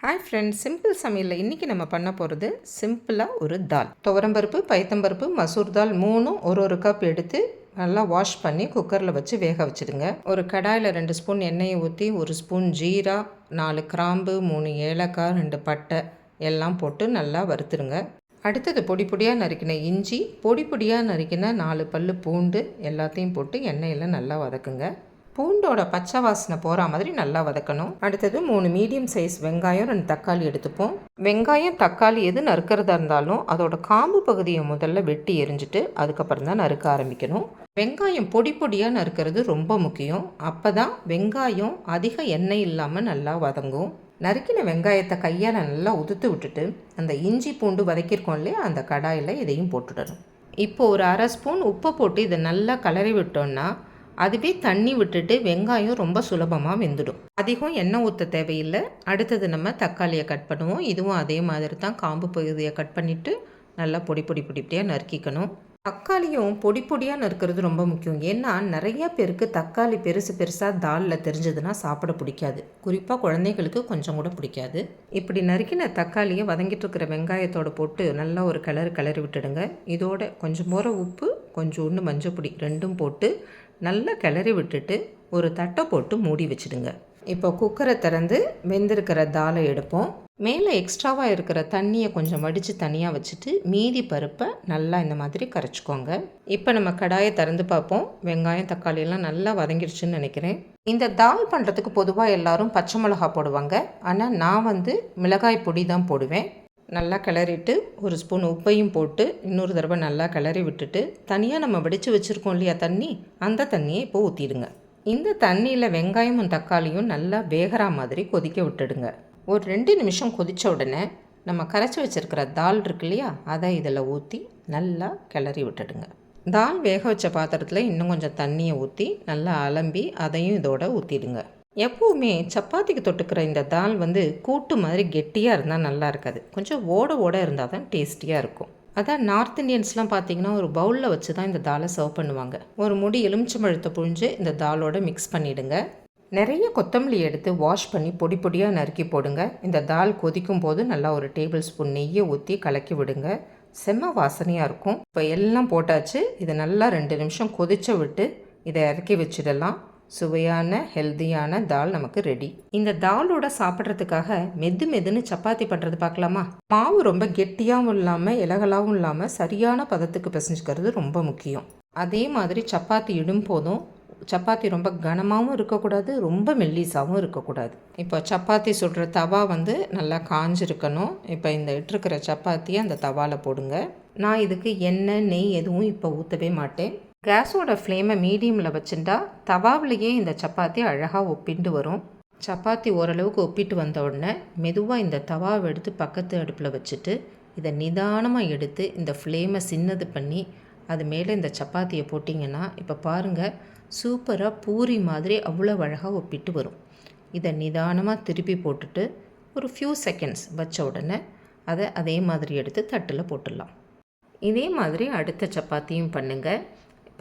Hi friends, simple சமையலில் இன்றைக்கி நம்ம பண்ண போகிறது சிம்பிளாக ஒரு தால். துவரம்பருப்பு, பைத்தம்பருப்பு, மசூர் தால் மூணும் ஒரு கப் எடுத்து நல்லா வாஷ் பண்ணி குக்கரில் வச்சு வேக வச்சுடுங்க. ஒரு கடாயில் 2 ஸ்பூன் எண்ணெயை ஊற்றி 1 ஸ்பூன் ஜீரா, 4 கிராம்பு, 3 ஏலக்காய், 2 பட்டை எல்லாம் போட்டு நல்லா வறுத்துருங்க. அடுத்தது பொடி பொடியாக நறுக்கின இஞ்சி, பொடி பொடியாக நறுக்கின 4 பல் பூண்டு எல்லாத்தையும் போட்டு எண்ணெயில் நல்லா வதக்குங்க. பூண்டோட பச்சை வாசனை போகிற மாதிரி நல்லா வதக்கணும். அடுத்தது 3 மீடியம் சைஸ் வெங்காயம், 2 தக்காளி எடுத்துப்போம். வெங்காயம் தக்காளி எது நறுக்கிறதா இருந்தாலும் அதோட காம்பு பகுதியை முதல்ல வெட்டி எரிஞ்சிட்டு அதுக்கப்புறம் தான் நறுக்க ஆரம்பிக்கணும். வெங்காயம் பொடி பொடியாக நறுக்கிறது ரொம்ப முக்கியம். அப்போ தான் வெங்காயம் அதிக எண்ணெய் இல்லாமல் நல்லா வதங்கும். நறுக்கின வெங்காயத்தை கையால் நல்லா உதுத்து விட்டுட்டு அந்த இஞ்சி பூண்டு வதக்கியிருக்கோம் இல்லையா, அந்த கடாயில் இதையும் போட்டுடணும். இப்போ ஒரு 1/2 ஸ்பூன் உப்பை போட்டு இதை நல்லா கலரி விட்டோம்னா அதுவே தண்ணி விட்டுட்டு வெங்காயம் ரொம்ப சுலபமாக வெந்துடும். அதிகம் எண்ணெய் ஊற்ற தேவையில்லை. அடுத்தது நம்ம தக்காளியை கட் பண்ணுவோம். இதுவும் அதே மாதிரி தான் காம்பு பகுதியை கட் பண்ணிவிட்டு நல்லா பொடி பொடியாக நறுக்கிக்கணும். தக்காளியும் பொடி பொடியாக நறுக்கிறது ரொம்ப முக்கியம். ஏன்னா நிறைய பேருக்கு தக்காளி பெருசாக தாலில் தெரிஞ்சதுன்னா சாப்பிட பிடிக்காது. குறிப்பாக குழந்தைகளுக்கு கொஞ்சம் கூட பிடிக்காது. இப்படி நறுக்கின தக்காளியை வதங்கிட்டு இருக்கிற வெங்காயத்தோடு போட்டு நல்லா ஒரு கிளறி விட்டுடுங்க. இதோட கொஞ்சம் போகிற உப்பு, கொஞ்சோண்டு மஞ்சள் பொடி ரெண்டும் போட்டு நல்லா கிளறி விட்டுட்டு ஒரு தட்டை போட்டு மூடி வச்சுடுங்க. இப்போ குக்கரை திறந்து வெந்திருக்கிற தாலை எடுப்போம். மேலே எக்ஸ்ட்ராவாக இருக்கிற தண்ணியை கொஞ்சம் வடித்து தனியாக வச்சுட்டு மீதி பருப்பை நல்லா இந்த மாதிரி கரைச்சிக்கோங்க. இப்போ நம்ம கடாயை திறந்து பார்ப்போம். வெங்காயம் தக்காளியெல்லாம் நல்லா வதங்கிடுச்சுன்னு நினைக்கிறேன். இந்த தால் பண்ணுறதுக்கு பொதுவாக எல்லாரும் பச்சை மிளகா போடுவாங்க. ஆனால் நான் மிளகாய் பொடி தான் போடுவேன். நல்லா கிளறிட்டு 1 ஸ்பூன் உப்பையும் போட்டு இன்னொரு தடவை நல்லா கிளறி விட்டுட்டு தனியாக நம்ம வடித்து வச்சுருக்கோம் இல்லையா தண்ணி, அந்த தண்ணியை இப்போ ஊற்றிடுங்க. இந்த தண்ணியில் வெங்காயமும் தக்காளியும் நல்லா வேகிற மாதிரி கொதிக்க விட்டுடுங்க. ஒரு 2 நிமிஷம் கொதித்த உடனே நம்ம கரைச்சி வச்சுருக்கிற தால் இருக்கு இல்லையா, அதை இதில் ஊற்றி நல்லா கிளறி விட்டுடுங்க. தால் வேக வச்ச பாத்திரத்தில் இன்னும் கொஞ்சம் தண்ணியை ஊற்றி நல்லா அலம்பி அதையும் இதோட ஊற்றிடுங்க. எப்போவுமே சப்பாத்திக்கு தொட்டுக்கிற இந்த தால் கூட்டு மாதிரி கெட்டியாக இருந்தால் நல்லா இருக்காது. கொஞ்சம் ஓட இருந்தால் தான் டேஸ்டியாக இருக்கும். அதான் நார்த் இந்தியன்ஸ்லாம் பார்த்திங்கன்னா ஒரு பவுலில் வச்சு தான் இந்த தாலை சர்வ் பண்ணுவாங்க. ஒரு முடி எலுமிச்சம்பழத்தை புழிஞ்சு இந்த தாலோட மிக்ஸ் பண்ணிவிடுங்க. நிறைய கொத்தமல்லி எடுத்து வாஷ் பண்ணி பொடி பொடியாக நறுக்கி போடுங்க. இந்த தால் கொதிக்கும் போது நல்லா ஒரு டேபிள் ஸ்பூன் நெய்யை ஊற்றி கலக்கி விடுங்க. செம்ம வாசனையாக இருக்கும். இப்போ எல்லாம் போட்டாச்சு. இதை நல்லா 2 நிமிஷம் கொதிச்ச விட்டு இதை இறக்கி வச்சிடலாம். சுவையான ஹெல்த்தியான தால் நமக்கு ரெடி. இந்த தாலோட சாப்பிட்றதுக்காக மெதுன்னு சப்பாத்தி பண்ணுறது பார்க்கலாமா? மாவு ரொம்ப கெட்டியாகவும் இல்லாமல் இலகலாகவும் இல்லாமல் சரியான பதத்துக்கு பிசைஞ்சுக்கிறது ரொம்ப முக்கியம். அதே மாதிரி சப்பாத்தி இடும் போதும் சப்பாத்தி ரொம்ப கனமாகவும் இருக்கக்கூடாது, ரொம்ப மெல்லிசாகவும் இருக்கக்கூடாது. இப்போ சப்பாத்தி சுடுற தவா நல்லா காஞ்சிருக்கணும். இப்போ இந்த இட்டிருக்கிற சப்பாத்தியை அந்த தவாவில் போடுங்க. நான் இதுக்கு எண்ணெய் நெய் எதுவும் இப்போ ஊற்றவே மாட்டேன். கேஸோட ஃப்ளேமை மீடியமில் வச்சுட்டா தவாவிலேயே இந்த சப்பாத்தி அழகாக ஒப்பிட்டு வரும். சப்பாத்தி ஓரளவுக்கு ஒப்பிட்டு வந்த உடனே மெதுவாக இந்த தவாவை எடுத்து பக்கத்து அடுப்பில் வச்சுட்டு இதை நிதானமாக எடுத்து இந்த ஃப்ளேமை சின்னது பண்ணி அது மேலே இந்த சப்பாத்தியை போட்டிங்கன்னா இப்போ பாருங்கள், சூப்பராக பூரி மாதிரி அவ்வளோ அழகாக ஒப்பிட்டு வரும். இதை நிதானமாக திருப்பி போட்டுட்டு ஒரு ஃபியூ செகண்ட்ஸ் வச்ச உடனே அதை அதே மாதிரி எடுத்து தட்டில் போட்டுடலாம். இதே மாதிரி அடுத்த சப்பாத்தியும் பண்ணுங்கள்.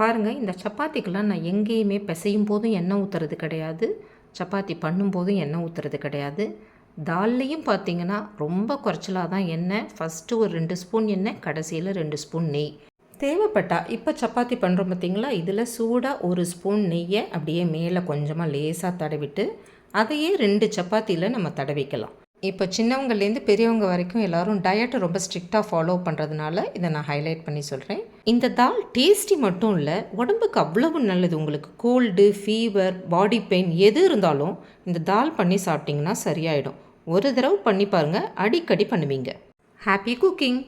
பாருங்கள், இந்த சப்பாத்திக்கெல்லாம் நான் எங்கேயுமே பிசையும் போதும் எண்ணெய் ஊற்றுறது கிடையாது, சப்பாத்தி பண்ணும்போதும் எண்ணெய் ஊற்றுறது கிடையாது. தால்லையும் பார்த்திங்கன்னா ரொம்ப குறைச்சலாக தான் எண்ணெய். ஃபஸ்ட்டு ஒரு 2 ஸ்பூன் எண்ணெய், கடைசியில் 2 ஸ்பூன் நெய். தேவைப்பட்டா இப்போ சப்பாத்தி பண்ணுறோம் பார்த்திங்களா, இதில் சூடாக 1 ஸ்பூன் நெய்யை அப்படியே மேலே கொஞ்சமாக லேசாக தடவிட்டு அதையே 2 சப்பாத்தியில் நம்ம தடவிக்கலாம். இப்போ சின்னவங்கலேருந்து பெரியவங்க வரைக்கும் எல்லோரும் டயட்டை ரொம்ப ஸ்ட்ரிக்டாக ஃபாலோ பண்ணுறதுனால இதை நான் ஹைலைட் பண்ணி சொல்கிறேன். இந்த தால் டேஸ்டி மட்டும் இல்லை, உடம்புக்கு அவ்வளவு நல்லது. உங்களுக்கு கோல்டு, ஃபீவர், பாடி பெயின் எது இருந்தாலும் இந்த தால் பண்ணி சாப்பிட்டிங்கன்னா சரியாயிடும். ஒரு தடவை பண்ணி பாருங்கள், அடிக்கடி பண்ணுவீங்க. Happy cooking.